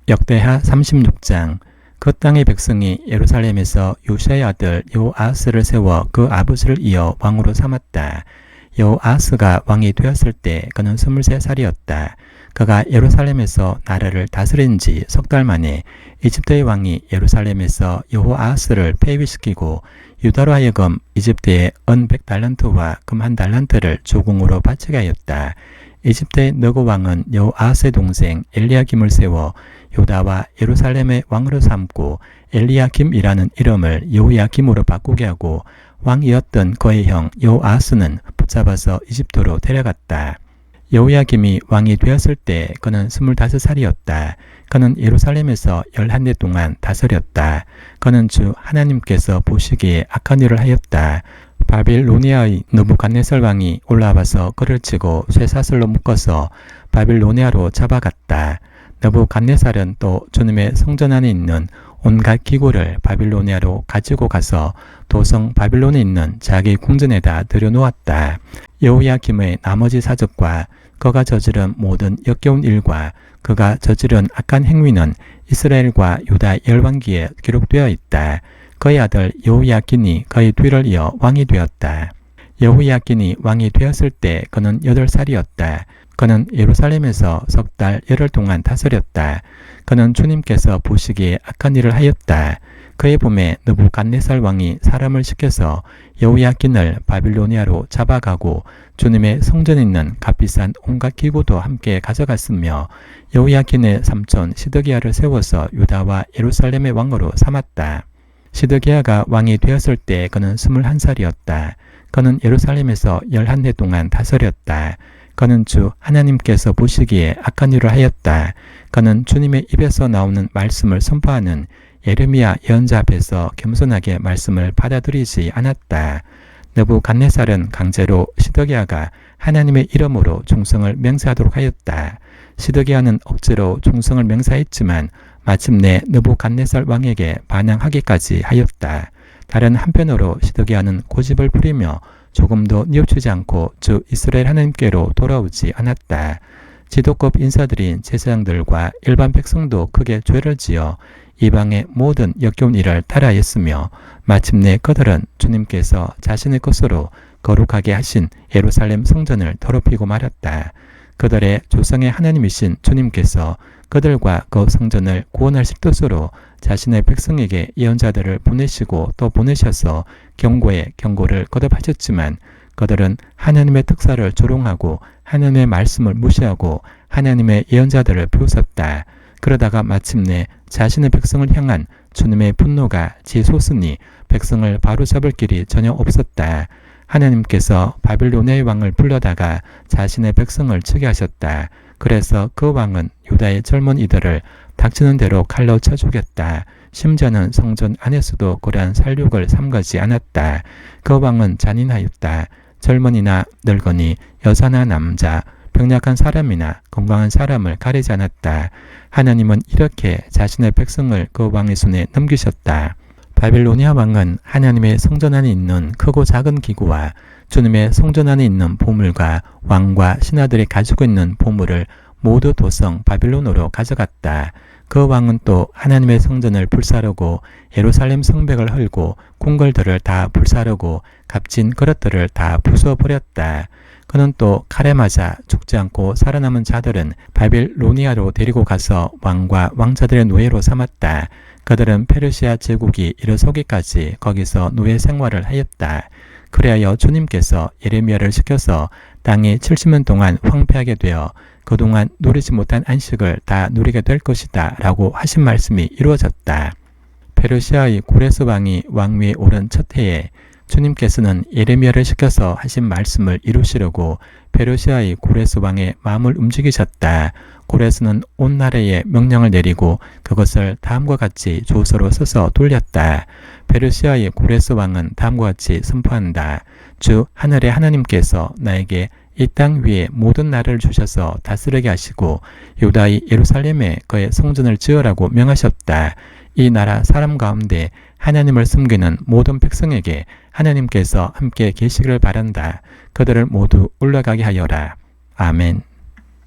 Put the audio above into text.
역대하 36장. 그 땅의 백성이 예루살렘에서 요시아의 아들 여호아스를 세워 그 아버지를 이어 왕으로 삼았다. 여호아스가 왕이 되었을 때 그는 23살이었다. 그가 예루살렘에서 나라를 다스린 지 석 달 만에 이집트의 왕이 예루살렘에서 여호아스를 폐위시키고 유다로 하여금 이집트에 은 100달란트와 금 1달란트를 조공으로 바치게 하였다. 이집트의 느고 왕은 여호아스의 동생 엘리야김을 세워 유다와 예루살렘의 왕으로 삼고 엘리야김이라는 이름을 여호야김으로 바꾸게 하고 왕이었던 그의 형 여호아스는 붙잡아서 이집트로 데려갔다. 여호야김이 왕이 되었을 때 그는 25살이었다. 그는 예루살렘에서 11해 동안 다스렸다. 그는 주 하나님께서 보시기에 악한 일을 하였다. 바빌로니아의 느부갓네살 왕이 올라와서 그를 치고 쇠사슬로 묶어서 바빌로니아로 잡아갔다. 느부갓네살은 또 주님의 성전 안에 있는 온갖 기구를 바빌로니아로 가지고 가서 도성 바빌론에 있는 자기 궁전에다 들여놓았다. 여호야김의 나머지 사적과 그가 저지른 모든 역겨운 일과 그가 저지른 악한 행위는 이스라엘과 유다 열왕기에 기록되어 있다. 그의 아들 여호야긴이 그의 뒤를 이어 왕이 되었다. 여호야긴이 왕이 되었을 때 그는 8살이었다. 그는 예루살렘에서 석 달 열흘 동안 다스렸다. 그는 주님께서 보시기에 악한 일을 하였다. 그의 봄에 느부갓네살 왕이 사람을 시켜서 여호야긴을 바빌로니아로 잡아가고 주님의 성전에 있는 값비싼 온갖 기구도 함께 가져갔으며 여호야긴의 삼촌 시드기야를 세워서 유다와 예루살렘의 왕으로 삼았다. 시드기야가 왕이 되었을 때 그는 21살이었다. 그는 예루살렘에서 11해 동안 다스렸다. 그는 주 하나님께서 보시기에 악한 일을 하였다. 그는 주님의 입에서 나오는 말씀을 선포하는 예레미야 예언자 앞에서 겸손하게 말씀을 받아들이지 않았다. 느부갓네살은 강제로 시드기야가 하나님의 이름으로 충성을 맹세하도록 하였다. 시드기야는 억지로 충성을 맹세했지만 마침내 느부갓네살 왕에게 반항하기까지 하였다. 다른 한편으로 시드기야는 고집을 부리며 조금도 뉘우치지 않고 주 이스라엘 하나님께로 돌아오지 않았다. 지도급 인사들인 제사장들과 일반 백성도 크게 죄를 지어 이방의 모든 역겨운 일을 따라했으며 마침내 그들은 주님께서 자신의 것으로 거룩하게 하신 예루살렘 성전을 더럽히고 말았다. 그들의 조상의 하나님이신 주님께서 그들과 그 성전을 구원하실 뜻으로 자신의 백성에게 예언자들을 보내시고 또 보내셔서 경고에 경고를 거듭하셨지만 그들은 하나님의 특사를 조롱하고 하나님의 말씀을 무시하고 하나님의 예언자들을 비웃었다. 그러다가 마침내 자신의 백성을 향한 주님의 분노가 치솟으니 백성을 바로잡을 길이 전혀 없었다. 하나님께서 바빌로니아의 왕을 불러다가 자신의 백성을 치게 하셨다. 그래서 그 왕은 유다의 젊은 이들을 닥치는 대로 칼로 쳐 죽였다. 심지어는 성전 안에서도 그러한 살육을 삼가지 않았다. 그 왕은 잔인하였다. 젊은이나 늙은이, 여자나 남자, 병약한 사람이나 건강한 사람을 가리지 않았다. 하나님은 이렇게 자신의 백성을 그 왕의 손에 넘기셨다. 바빌로니아 왕은 하나님의 성전 안에 있는 크고 작은 기구와 주님의 성전 안에 있는 보물과 왕과 신하들이 가지고 있는 보물을 모두 도성 바빌론으로 가져갔다. 그 왕은 또 하나님의 성전을 불사르고 예루살렘 성벽을 헐고 궁궐들을 다 불사르고 값진 그릇들을 다 부숴버렸다. 그는 또 칼에 맞아 죽지 않고 살아남은 자들은 바빌로니아로 데리고 가서 왕과 왕자들의 노예로 삼았다. 그들은 페르시아 제국이 일어서기까지 거기서 노예 생활을 하였다. 그리하여 주님께서 예레미야를 시켜서 땅이 70년 동안 황폐하게 되어 그동안 누리지 못한 안식을 다 누리게 될 것이다 라고 하신 말씀이 이루어졌다. 페르시아의 고레스 왕이 왕위에 오른 첫 해에 주님께서는 예레미야를 시켜서 하신 말씀을 이루시려고 페르시아의 고레스 왕의 마음을 움직이셨다. 고레스는 온 나라에 명령을 내리고 그것을 다음과 같이 조서로 써서 돌렸다. 페르시아의 고레스 왕은 다음과 같이 선포한다. 주 하늘의 하나님께서 나에게 이 땅 위에 모든 나라를 주셔서 다스리게 하시고 유다의 예루살렘에 그의 성전을 지으라고 명하셨다. 이 나라 사람 가운데 하나님을 섬기는 모든 백성에게 하나님께서 함께 계시기를 바란다. 그들을 모두 올라가게 하여라. 아멘.